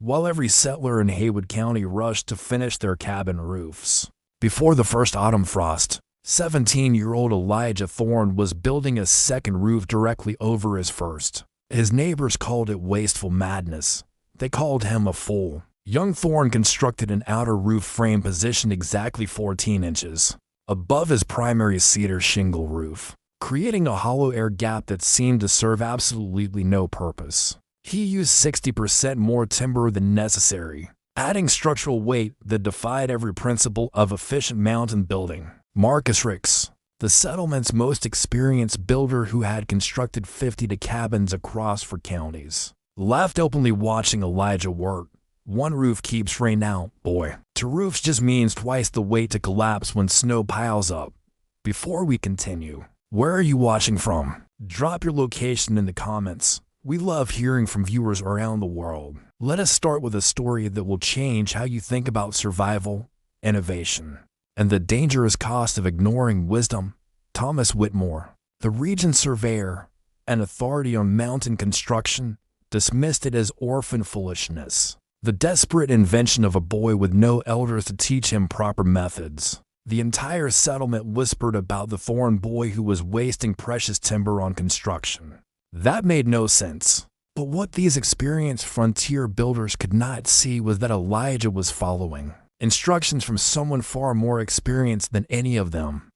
while every settler in Haywood County rushed to finish their cabin roofs. Before the first autumn frost, 17-year-old Elijah Thorne was building a second roof directly over his first. His neighbors called it wasteful madness. They called him a fool. Young Thorne constructed an outer roof frame positioned exactly 14 inches above his primary cedar shingle roof, creating a hollow air gap that seemed to serve absolutely no purpose. He used 60% more timber than necessary, adding structural weight that defied every principle of efficient mountain building. Marcus Ricks, the settlement's most experienced builder who had constructed 50 cabins across 4 counties, laughed openly watching Elijah work. "One roof keeps rain out, boy. 2 roofs just means twice the weight to collapse when snow piles up." Before we continue, where are you watching from? Drop your location in the comments. We love hearing from viewers around the world. Let us start with a story that will change how you think about survival, innovation, and the dangerous cost of ignoring wisdom. Thomas Whitmore, the region surveyor and authority on mountain construction, dismissed it as orphan foolishness, the desperate invention of a boy with no elders to teach him proper methods. The entire settlement whispered about the Thorne boy who was wasting precious timber on construction. That made no sense. But what these experienced frontier builders could not see was that Elijah was following instructions from someone far more experienced than any of them.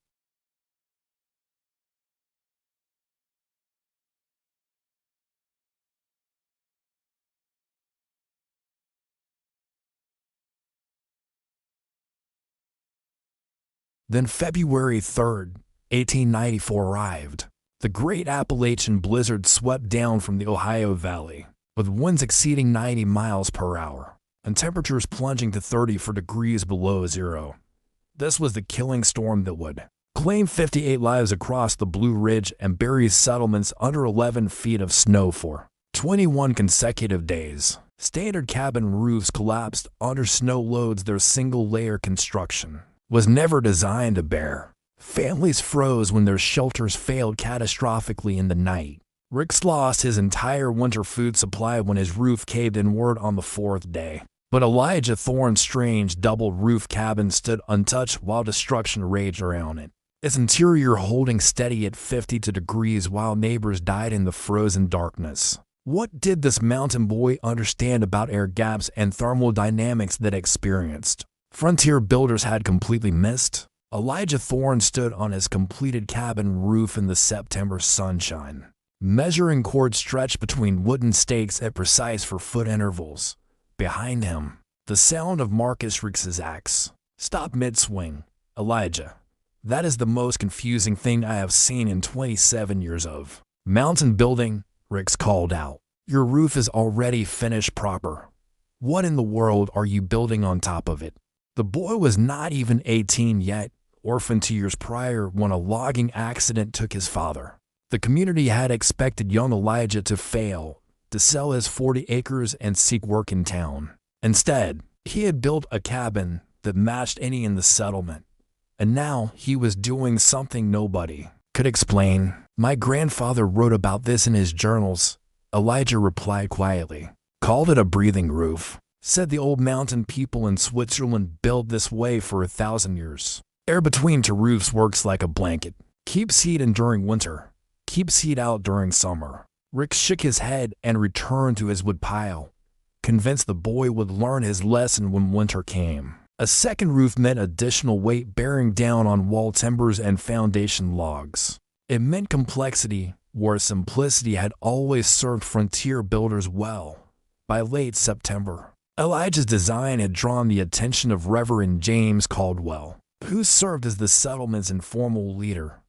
Then February 3rd, 1894 arrived. The great Appalachian blizzard swept down from the Ohio Valley, with winds exceeding 90 miles per hour and temperatures plunging to 34 degrees below zero. This was the killing storm that would claim 58 lives across the Blue Ridge and bury settlements under 11 feet of snow for 21 consecutive days. Standard cabin roofs collapsed under snow loads their single-layer construction was never designed to bear. Families froze when their shelters failed catastrophically in the night. Ricks lost his entire winter food supply when his roof caved inward on the 4th day. But Elijah Thorne's strange double-roof cabin stood untouched while destruction raged around it, its interior holding steady at 52 degrees while neighbors died in the frozen darkness. What did this mountain boy understand about air gaps and thermodynamics that experienced frontier builders had completely missed? Elijah Thorne stood on his completed cabin roof in the September sunshine. Measuring cords stretched between wooden stakes at precise 4-foot intervals. Behind him, the sound of Marcus Ricks's axe. "Stop mid-swing, Elijah. That is the most confusing thing I have seen in 27 years of mountain building," Ricks called out. "Your roof is already finished proper. What in the world are you building on top of it?" The boy was not even 18 yet, orphaned 2 years prior when a logging accident took his father. The community had expected young Elijah to fail, to sell his 40 acres and seek work in town. Instead, he had built a cabin that matched any in the settlement. And now he was doing something nobody could explain. "My grandfather wrote about this in his journals," Elijah replied quietly. "Called it a breathing roof. Said the old mountain people in Switzerland built this way for 1,000 years. Air between 2 roofs works like a blanket. Keeps heat in during winter. Keeps heat out during summer." Rick shook his head and returned to his wood pile, convinced the boy would learn his lesson when winter came. A second roof meant additional weight bearing down on wall timbers and foundation logs. It meant complexity where simplicity had always served frontier builders well. By late September, Elijah's design had drawn the attention of Reverend James Caldwell, who served as the settlement's informal leader.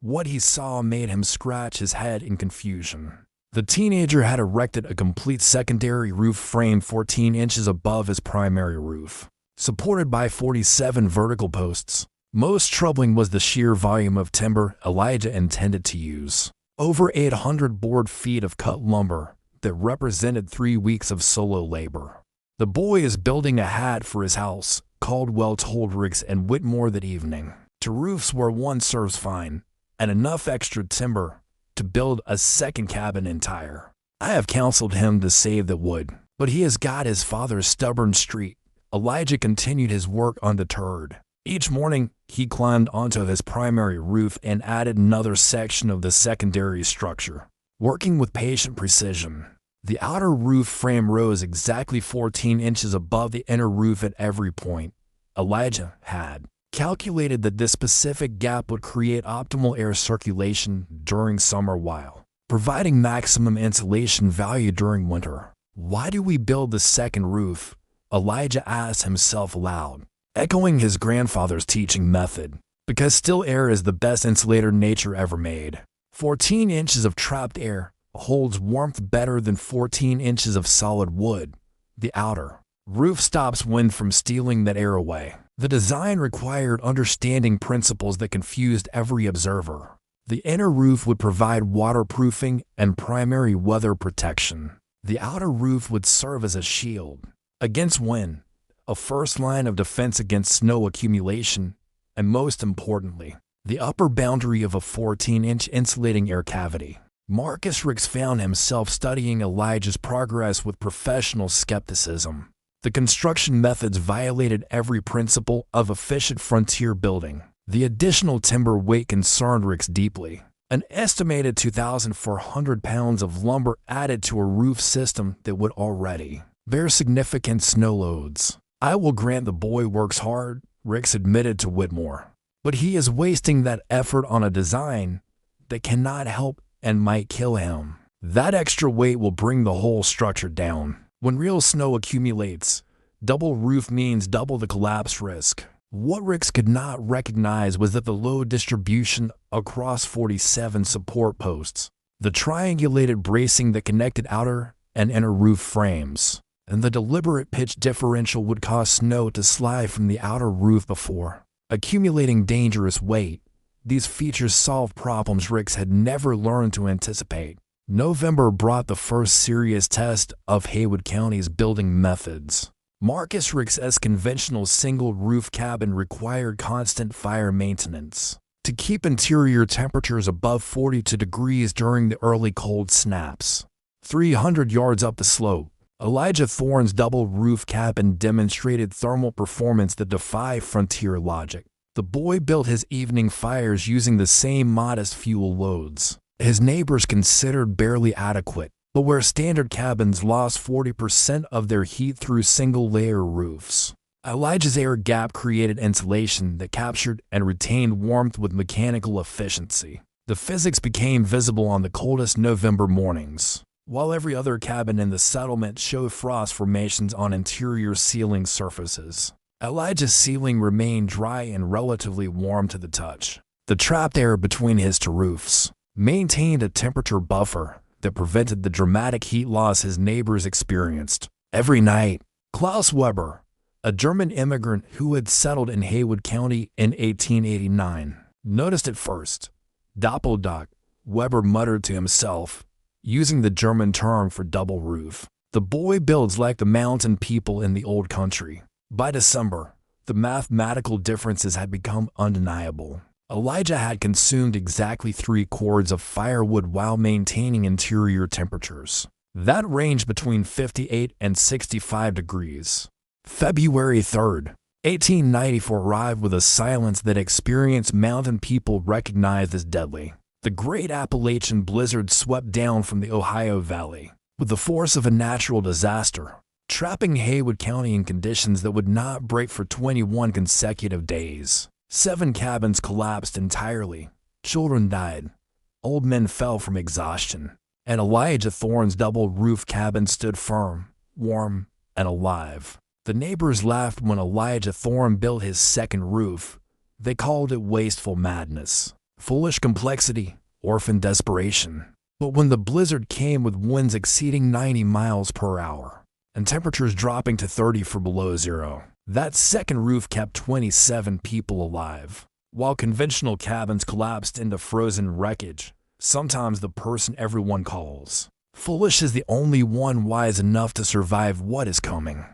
What he saw made him scratch his head in confusion. The teenager had erected a complete secondary roof frame 14 inches above his primary roof, supported by 47 vertical posts. Most troubling was the sheer volume of timber Elijah intended to use. Over 800 board feet of cut lumber that represented 3 weeks of solo labor. "The boy is building a hat for his house," Caldwell told Ricks and Whitmore that evening. "To roofs where one serves fine, and enough extra timber to build a second cabin entire." I have counseled him to save the wood. But he has got his father's stubborn streak. Elijah continued his work undeterred. Each morning, he climbed onto his primary roof and added another section of the secondary structure. Working with patient precision, the outer roof frame rose exactly 14 inches above the inner roof at every point. Elijah had calculated that this specific gap would create optimal air circulation during summer while providing maximum insulation value during winter. Why do we build the second roof? Elijah asked himself aloud, echoing his grandfather's teaching method. Because still air is the best insulator nature ever made. 14 inches of trapped air holds warmth better than 14 inches of solid wood. The outer roof stops wind from stealing that air away. The design required understanding principles that confused every observer. The inner roof would provide waterproofing and primary weather protection. The outer roof would serve as a shield against wind, a first line of defense against snow accumulation, and most importantly, the upper boundary of a 14-inch insulating air cavity. Marcus Ricks found himself studying Elijah's progress with professional skepticism. The construction methods violated every principle of efficient frontier building. The additional timber weight concerned Ricks deeply. An estimated 2,400 pounds of lumber added to a roof system that would already bear significant snow loads. I will grant the boy works hard, Ricks admitted to Whitmore, but he is wasting that effort on a design that cannot help and might kill him. That extra weight will bring the whole structure down. When real snow accumulates, double roof means double the collapse risk. What Ricks could not recognize was that the load distribution across 47 support posts, the triangulated bracing that connected outer and inner roof frames, and the deliberate pitch differential would cause snow to slide from the outer roof before accumulating dangerous weight. These features solved problems Ricks had never learned to anticipate. November brought the first serious test of Haywood County's building methods. Marcus Ricks's conventional single-roof cabin required constant fire maintenance to keep interior temperatures above 42 degrees during the early cold snaps. 300 yards up the slope, Elijah Thorne's double-roof cabin demonstrated thermal performance that defied frontier logic. The boy built his evening fires using the same modest fuel loads his neighbors considered barely adequate, but where standard cabins lost 40% of their heat through single-layer roofs. Elijah's air gap created insulation that captured and retained warmth with mechanical efficiency. The physics became visible on the coldest November mornings. While every other cabin in the settlement showed frost formations on interior ceiling surfaces, Elijah's ceiling remained dry and relatively warm to the touch. The trapped air between his two roofs maintained a temperature buffer that prevented the dramatic heat loss his neighbors experienced. Every night, Klaus Weber, a German immigrant who had settled in Haywood County in 1889, noticed it first. Doppeldach, Weber muttered to himself, using the German term for double roof. The boy builds like the mountain people in the old country. By December, the mathematical differences had become undeniable. Elijah had consumed exactly 3 cords of firewood while maintaining interior temperatures that ranged between 58 and 65 degrees. February 3rd, 1894 arrived with a silence that experienced mountain people recognized as deadly. The great Appalachian blizzard swept down from the Ohio Valley with the force of a natural disaster, trapping Haywood County in conditions that would not break for 21 consecutive days. 7 cabins collapsed entirely. Children died. Old men fell from exhaustion. And Elijah Thorne's double-roof cabin stood firm, warm, and alive. The neighbors laughed when Elijah Thorne built his second roof. They called it wasteful madness, foolish complexity, orphan desperation. But when the blizzard came with winds exceeding 90 miles per hour and temperatures dropping to 30 for below zero, that second roof kept 27 people alive. While conventional cabins collapsed into frozen wreckage, sometimes the person everyone calls foolish is the only one wise enough to survive what is coming.